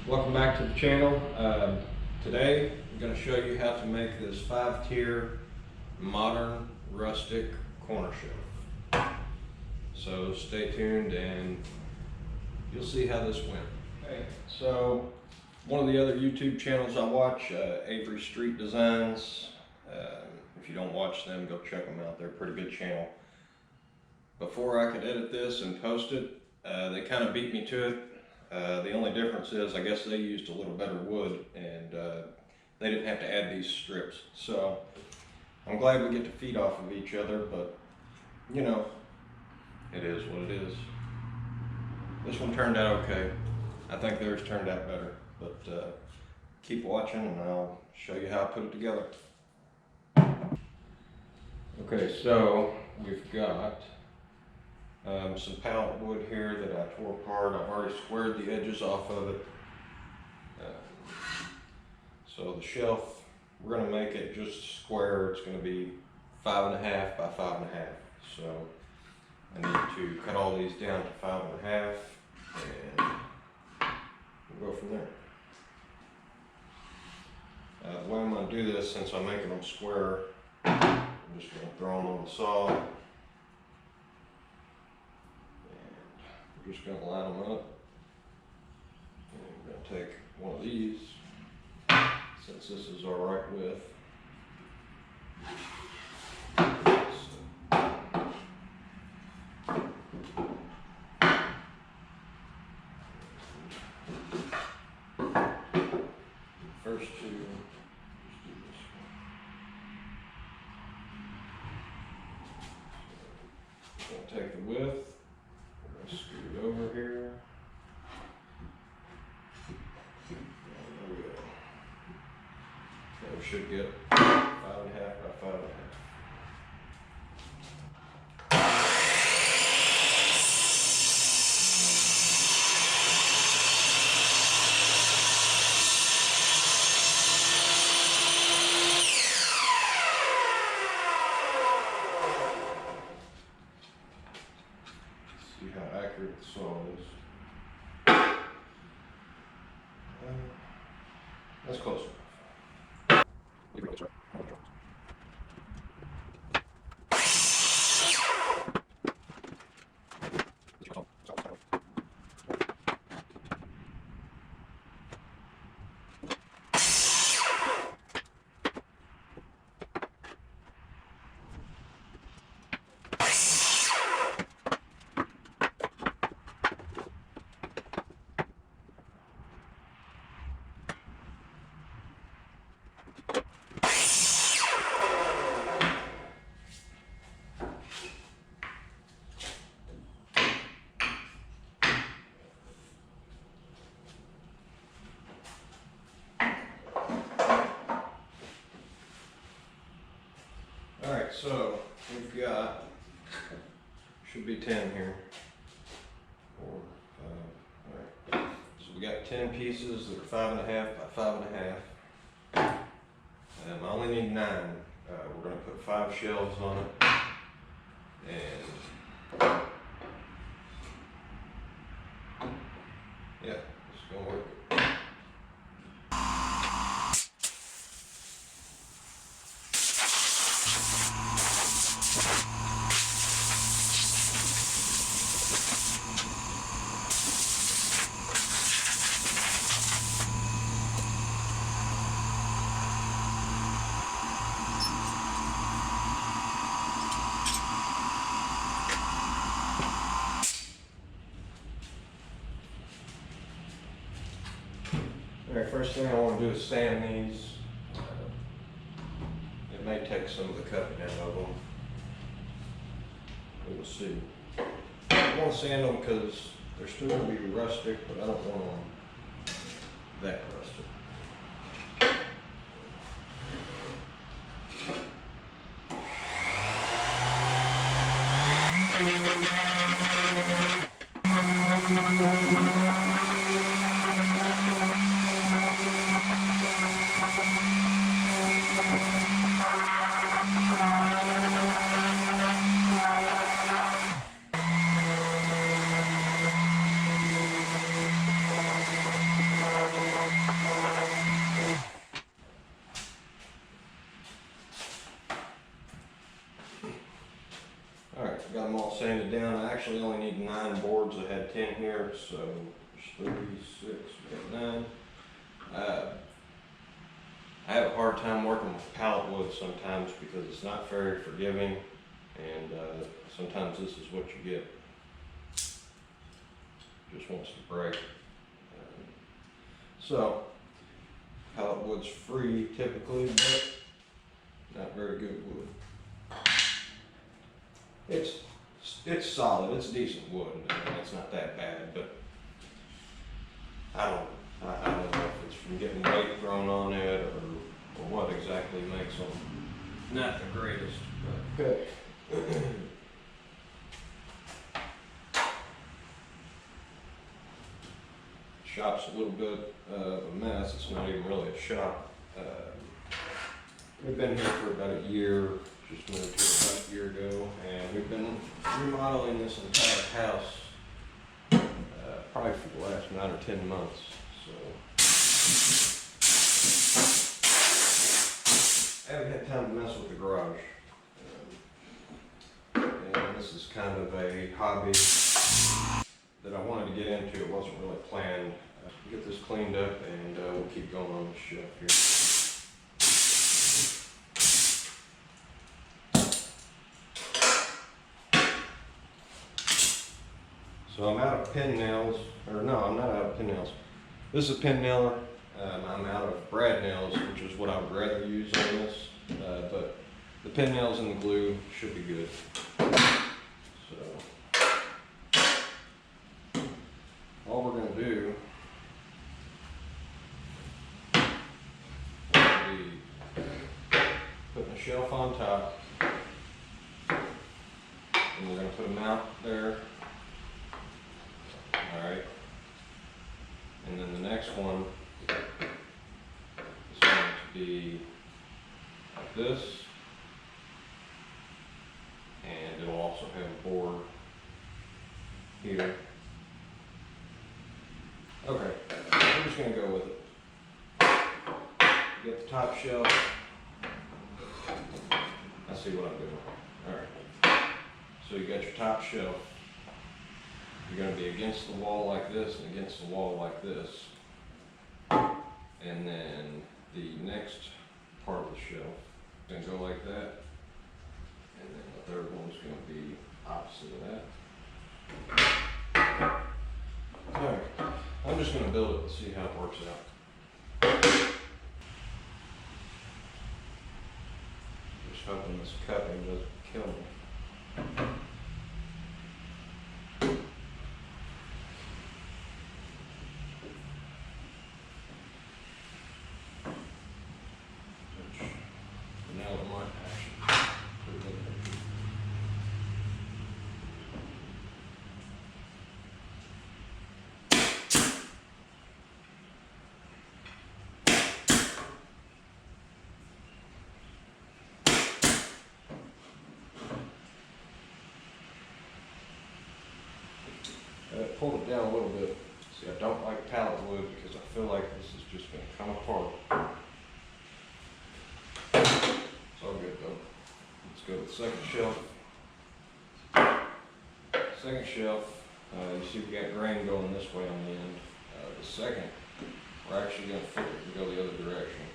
Welcome back to the channel. Today I'm going to show you how to make this 5-tier modern rustic corner shelf. So stay tuned and you'll see how this went. Okay, so one of the other YouTube channels I watch, Avery Street Designs. If you don't watch them, go check them out. They're a pretty good channel. Before I could edit this and post it, they kind of beat me to it. The only difference is I guess they used a little better wood and they didn't have to add these strips. So I'm glad we get to feed off of each other, but you know, it is what it is. This one turned out okay. I think theirs turned out better, but keep watching and I'll show you how I put it together. Okay, so we've got some pallet wood here that I tore apart. I've already squared the edges off of it. So the shelf, we're going to make it just square. It's going to be 5.5 by 5.5. So I need to cut all these down to 5.5 and we'll go from there. The way I'm going to do this, since I'm making them square, I'm just going to throw them on the saw. We're just going to line them up, and we're going to take one of these, since this is our right width. First two, just do this one. So, we're going to take the width. Scoot it over here. There we go. So we should get 5.5 by 5.5. See how accurate the saw is. That's close enough. Alright, so we've got, should be 10 here. 4, 5, alright. So we got 10 pieces that are 5.5 by 5.5. I only need 9. We're going to put 5 shelves on it. And yeah, it's going to work. Alright, first thing I want to do is sand these. It may take some of the cutting out of them. We'll see. I want to sand them because they're still going to be rustic, but I don't want them that rustic. it down. I actually only need 9 boards. I had 10 here, so there's 36, we got 9. I have a hard time working with pallet wood sometimes because it's not very forgiving, and sometimes this is what you get. Just wants to break. So pallet wood's free typically, but not very good wood. It's solid. It's decent wood. I mean, it's not that bad, but I don't know if it's from getting weight thrown on it or what exactly makes them not the greatest. But okay. Shop's a little bit of a mess. It's not even really a shop. We've been here for about a year, just moved here about a year ago, and we've been remodeling this entire house probably for the last 9 or 10 months. So I haven't had time to mess with the garage. And this is kind of a hobby that I wanted to get into. It wasn't really planned. Get this cleaned up and we'll keep going on the shelf here. So I'm out of pin nails, or no, I'm not out of pin nails. This is a pin nailer. I'm out of brad nails, which is what I would rather use on this, but the pin nails and the glue should be good. So all we're going to do is be putting a shelf on top, and we're going to put a mount there. Alright, and then the next one is going to be like this, and it'll also have a board here. Okay, I'm just going to go with it. Get the top shelf. I see what I'm doing. Alright, so you got your top shelf. You're going to be against the wall like this and against the wall like this. And then the next part of the shelf is going to go like that. And then the third one's going to be opposite of that. Alright, I'm just going to build it and see how it works out. Just hoping this cupping doesn't kill me. Pulled it down a little bit. See, I don't like pallet wood because I feel like this is just going to come apart. It's all good though. Let's go to the second shelf. Second shelf, you see we got grain going this way on the end. The second, we're actually going to flip it and go the other direction.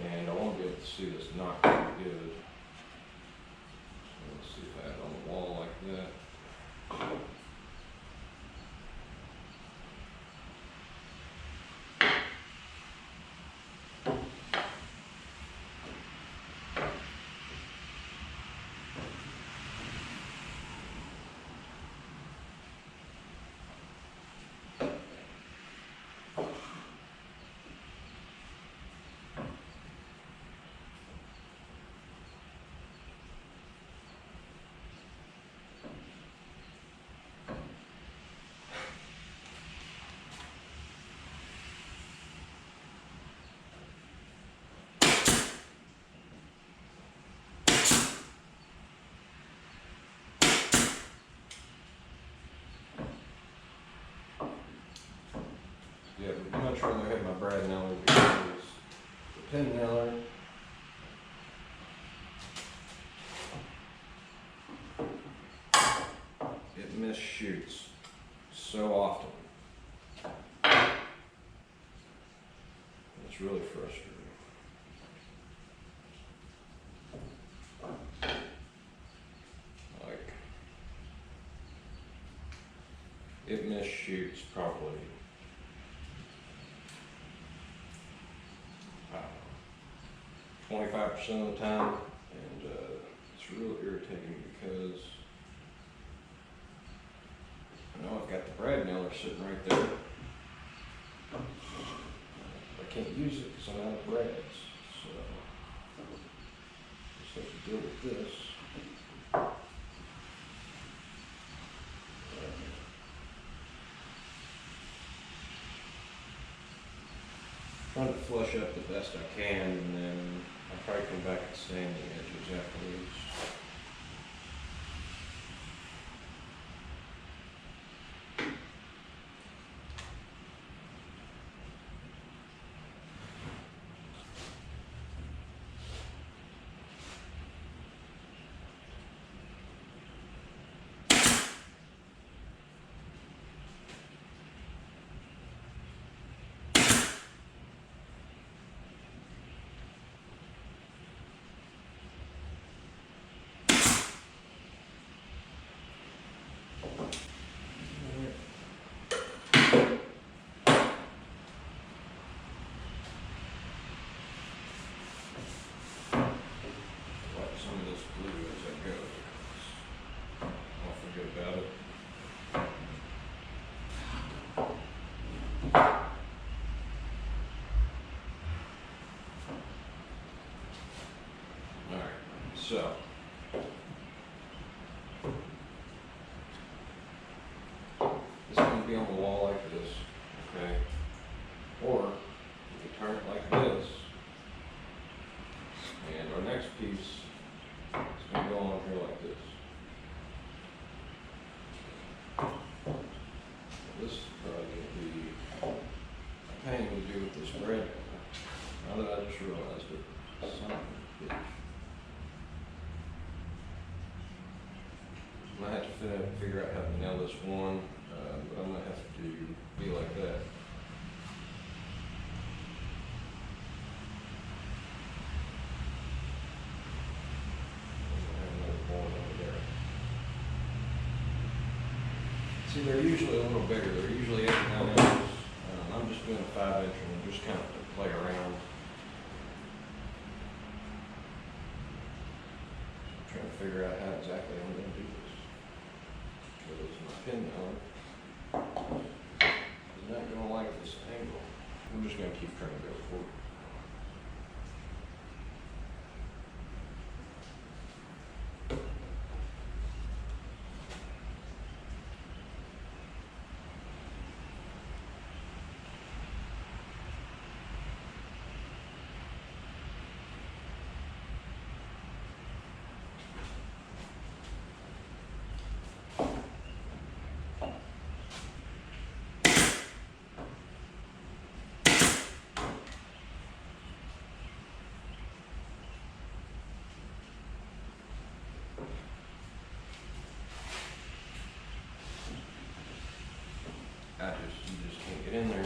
And I want to be able to see this knock pretty good. Let's see if I have it on the wall like that. Yeah, but much rather have my brad nailer because the pin nailer misshoots so often. It's really frustrating. Like, it misshoots probably, I don't know, 25% of the time, and it's really irritating because I know I've got the brad nailer sitting right there. I can't use it because I'm out of brads, so I just have to deal with this. Trying to flush up the best I can, and then I'll probably come back and sand the edges afterwards. So, it's going to be on the wall like this, okay? Or you can turn it like this, and our next piece is going to go on here like this. This is probably going to be a pain to do with this bread. Now that I just realized it, son of a bitch. I might have to figure out how to nail this one, but I'm going to have to be like that. I'm going to have another board over there. See, they're usually a little bigger. They're usually 8 or 9 inches. I'm just doing a 5-inch one, just kind of to play around. I'm trying to figure out how exactly I'm going to do this. Because my pin on is not going to like this angle. I'm just going to keep trying to go forward. You just can't get in there.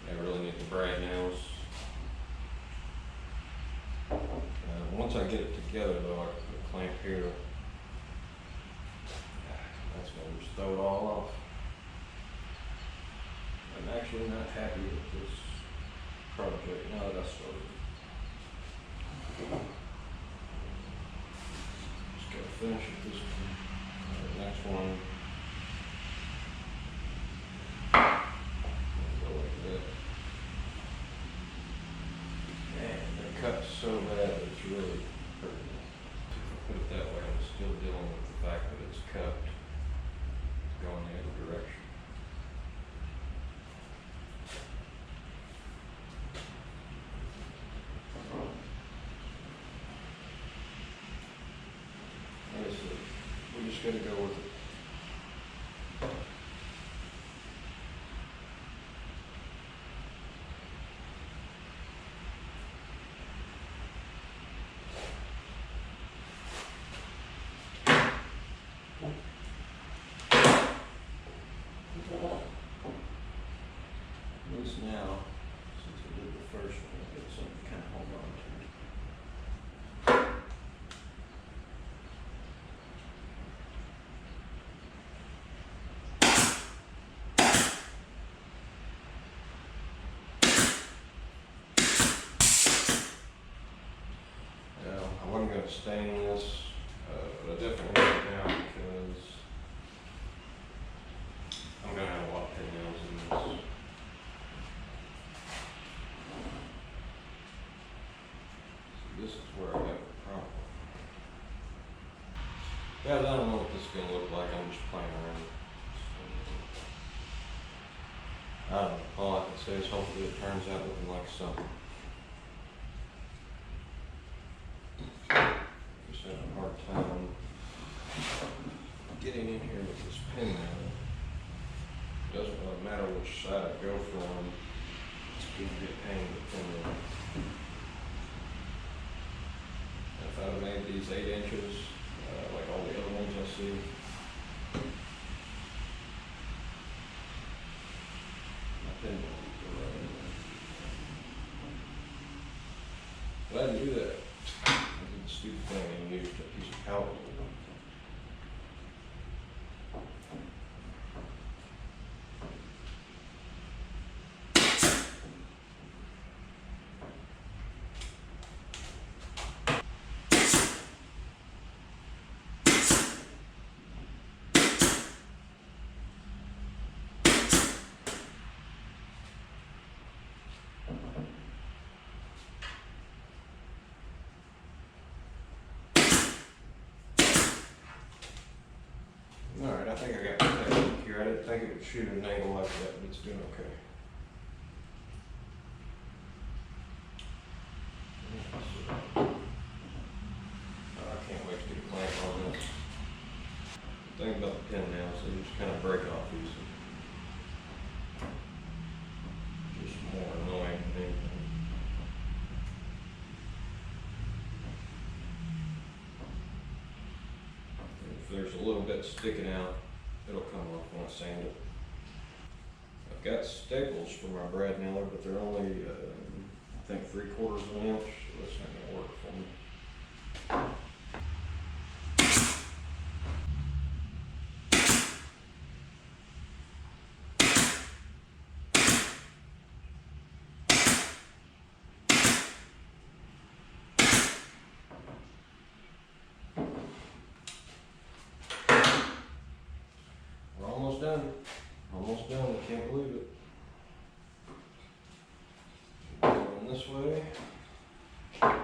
I really need the brad nails. Once I get it together though, I can put a clamp here. That's going to just throw it all off. I'm actually not happy with this project now that I started. Just gotta finish it this one. The next one. Go like that. Man, they cut so bad that it's really hurting. If I put it that way, I'm still dealing with the fact that it's cut. It's going the other direction. We're just going to go with it. At least now, since we did the first one, I get something to kind of hold on to. I wasn't going to stain this, but I definitely will now because I'm going to have a lot of pinnails in this. So this is where I have a problem. Guys, I don't know what this is going to look like. I'm just playing around. I don't know. All I can say is hopefully it turns out looking like something. Just having a hard time getting in here with this pin now. It doesn't really matter which side I go from. It's going to be a pain to pin in. If I'd have made these 8 inches, like all the other ones I see, my pin won't go right in there. But I didn't do that. I did the stupid thing and used a piece of pallet. Alright, I think I got my technique here. I didn't think it would shoot at an angle like that, but it's doing okay. I can't wait to get a clamp on this. The thing about the pin now is they just kind of break off easily. Just more annoying than anything. If there's a little bit sticking out, it'll come off when I sand it. I've got staples for my brad nailer, but they're only, I think 3/4 of an inch, so that's not going to work for me. Almost done. Almost done. I can't believe it. Going this way. Back.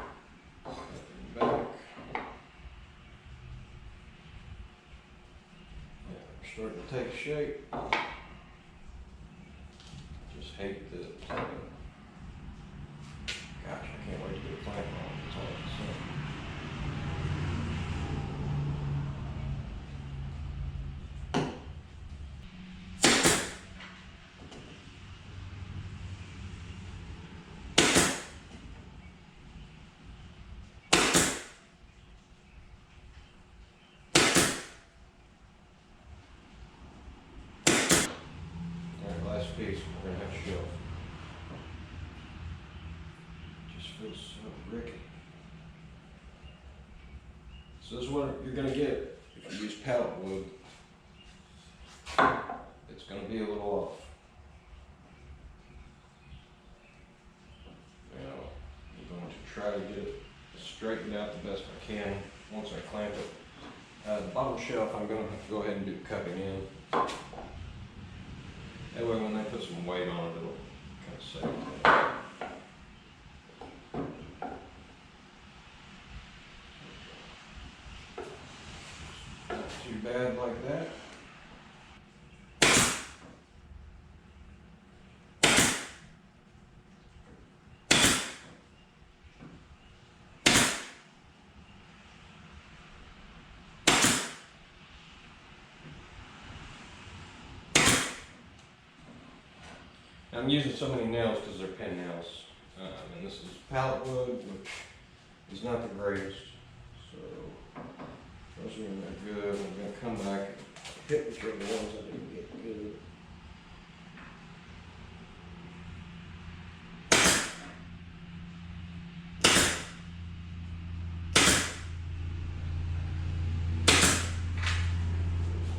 Yeah, we're starting to take shape. Just hate that. Gosh, I can't wait to get a clamp on. That's all I can say. Last piece, we're going to have to shelf. Just feels so rickety. So this is what you're going to get if you use pallet wood. It's going to be a little off. Now, I'm going to try to get it straightened out the best I can once I clamp it. The bottom shelf, I'm going to have to go ahead and do cupping in. That way when they put some weight on it, it'll kind of save it. Not too bad like that. I'm using so many nails because they're pin nails. And this is pallet wood, which is not the greatest. So those are not good. I'm going to come back and hit which are the ones I didn't get good.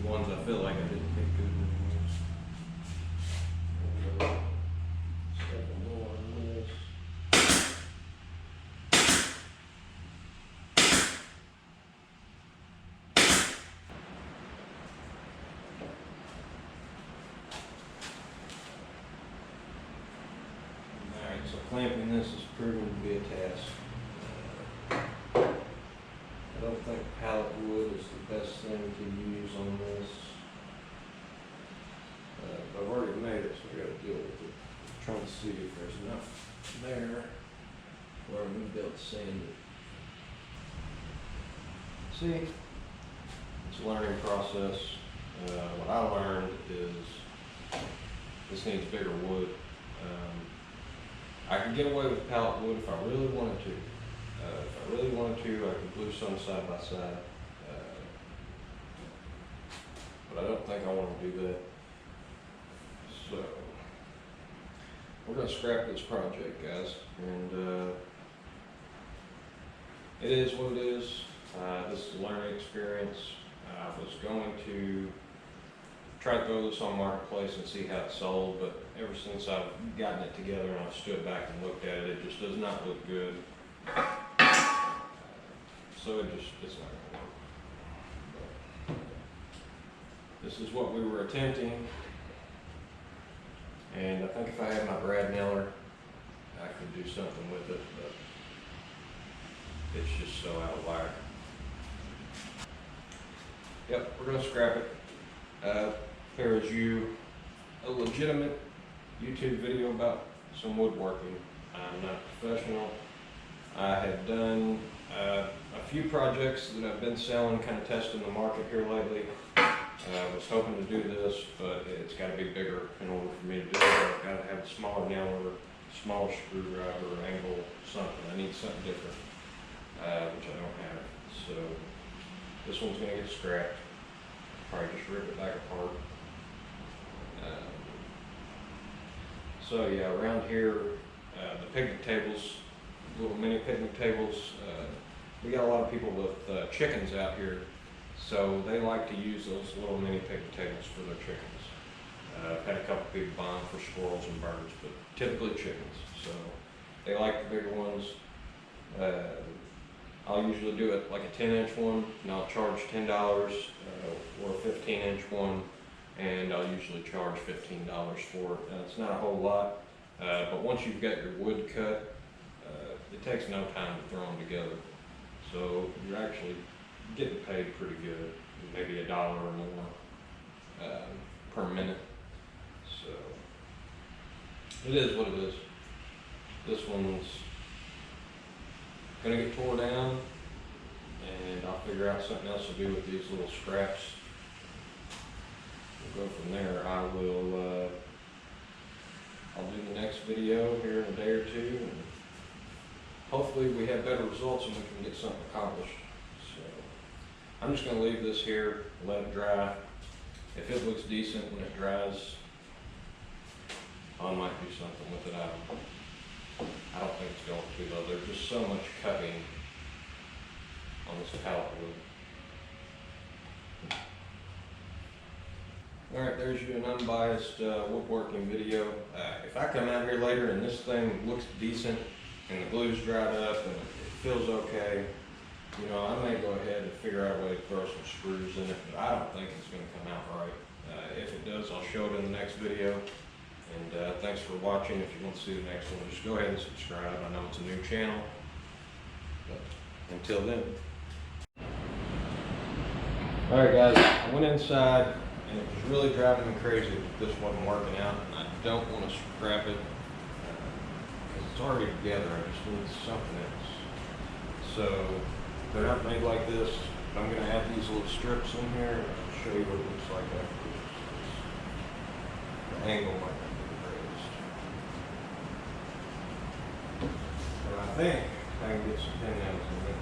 The ones I feel like I didn't get good with. So clamping this has proven to be a task. I don't think pallet wood is the best thing to use on this. But I've already made it, so I gotta deal with it. I'm trying to see if there's enough there where I'm gonna be able to sand it. See, it's a learning process. What I learned is this needs bigger wood. I could get away with pallet wood if I really wanted to. If I really wanted to, I could glue some side by side. But I don't think I want to do that. So, we're going to scrap this project, guys. And it is what it is. This is a learning experience. I was going to try to throw this on Marketplace and see how it sold, but ever since I've gotten it together and I've stood back and looked at it, it just does not look good. So it's not going to work. But this is what we were attempting, and I think if I had my brad nailer, I could do something with it, but it's just so out of whack. Yep, we're going to scrap it. Here is a legitimate YouTube video about some woodworking. I'm not professional. I have done a few projects that I've been selling, kind of testing the market here lately. I was hoping to do this, but it's got to be bigger in order for me to do it. I've got to have a smaller nailer, smaller screwdriver, angle, something. I need something different, which I don't have. So this one's going to get scrapped. Probably just rip it back apart. So yeah, around here, the picnic tables, little mini picnic tables, we got a lot of people with chickens out here, so they like to use those little mini picnic tables for their chickens. I've had a couple people buy them for squirrels and birds, but typically chickens, so they like the bigger ones. I'll usually do it like a 10-inch one, and I'll charge $10, or a 15-inch one, and I'll usually charge $15 for it. It's not a whole lot, but once you've got your wood cut, it takes no time to throw them together. So you're actually getting paid pretty good, maybe $1 or more per minute. So it is what it is. This one's gonna get tore down, and I'll figure out something else to do with these little scraps. We'll go from there. I'll do the next video here in a day or two, and hopefully we have better results and we can get something accomplished. So I'm just going to leave this here, let it dry. If it looks decent when it dries, I might do something with it. I don't think it's going to, though. There's just so much cutting on this pallet wood. Alright, there's you an unbiased woodworking video. If I come out here later and this thing looks decent and the glue's dried up and it feels okay, you know, I may go ahead and figure out a way to throw some screws in it, but I don't think it's going to come out right. If it does, I'll show it in the next video. And thanks for watching. If you want to see the next one, just go ahead and subscribe. I know it's a new channel, but until then. Alright guys, I went inside and it was really driving me crazy that this wasn't working out, and I don't want to scrap it because it's already together. I just need something else. So they're not made like this. I'm going to add these little strips in here and I'll show you what it looks like afterwards. The angle might not be the greatest. think I can get some pin nails in this.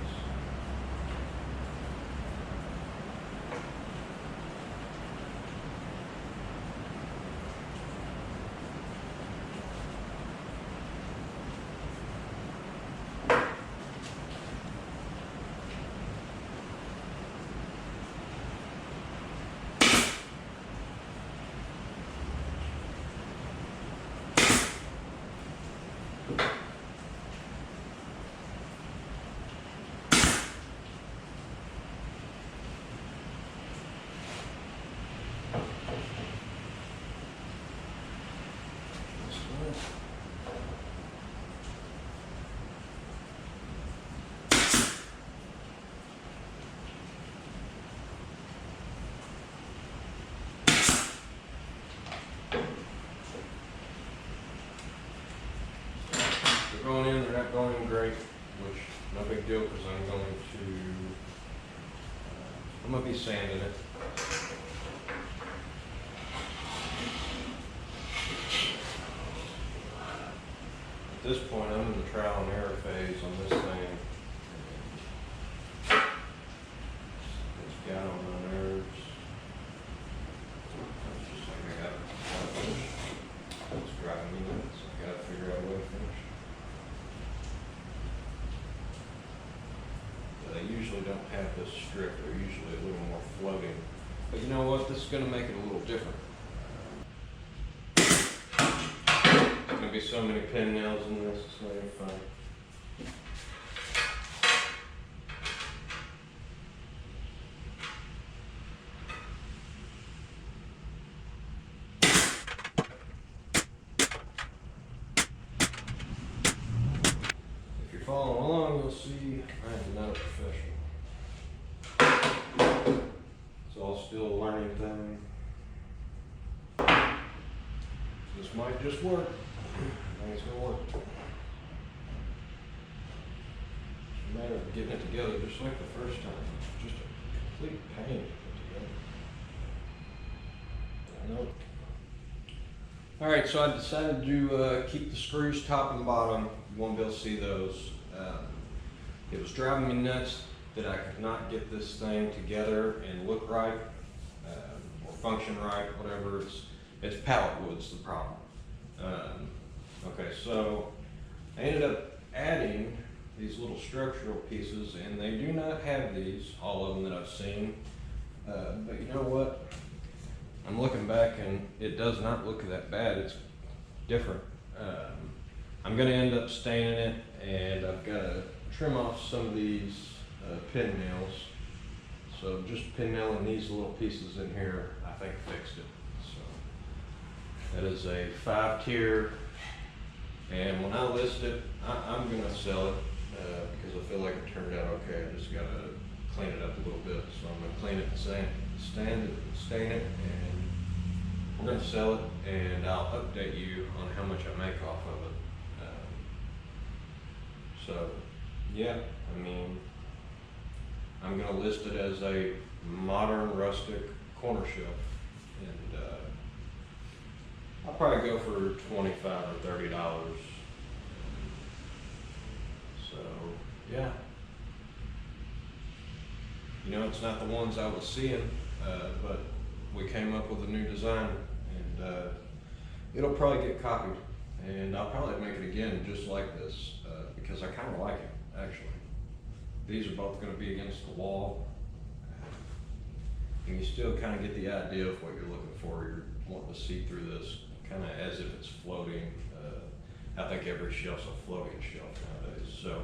They're going in, they're not going in great, which no big deal because I'm going to be sanding it. At this point, I'm in the trial and error phase on this thing. It's got on my nerves. It's just like I got to finish. It's driving me nuts. I got to figure out a way to finish. They usually don't have this strip. They're usually a little more floating. But you know what? This is going to make it a little different. There's going to be so many pin nails in this. It's not even fun. If you're following along, you'll see I am not a professional. It's all still a learning thing. This might just work. I think it's gonna work. It's a matter of getting it together just like the first time. It's just a complete pain to put together. I know. Alright, so I decided to keep the screws top and bottom. You won't be able to see those. It was driving me nuts that I could not get this thing together and look right, or function right, whatever. It's pallet wood's the problem. Okay, so I ended up adding these little structural pieces, and they do not have these, all of them that I've seen. But you know what? I'm looking back and it does not look that bad. It's different. I'm going to end up staining it, and I've got to trim off some of these pin nails. So just pin nailing these little pieces in here, I think fixed it. So that is a 5-tier, and when I list it, I'm going to sell it because I feel like it turned out okay. I just got to clean it up a little bit. So I'm going to clean it and stain it, and we're going to sell it, and I'll update you on how much I make off of it. So yeah, I mean, I'm going to list it as a modern rustic corner shelf, and I'll probably go for $25 or $30. So yeah, you know, it's not the ones I was seeing, but we came up with a new design, and it'll probably get copied, and I'll probably make it again just like this, because I kind of like it, actually. These are both going to be against the wall, and you still kind of get the idea of what you're looking for. You're wanting to see through this kind of as if it's floating. I think every shelf's a floating shelf nowadays. So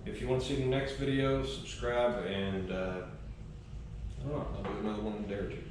if you want to see the next video, subscribe, and I don't know, I'll do another one in a day or two.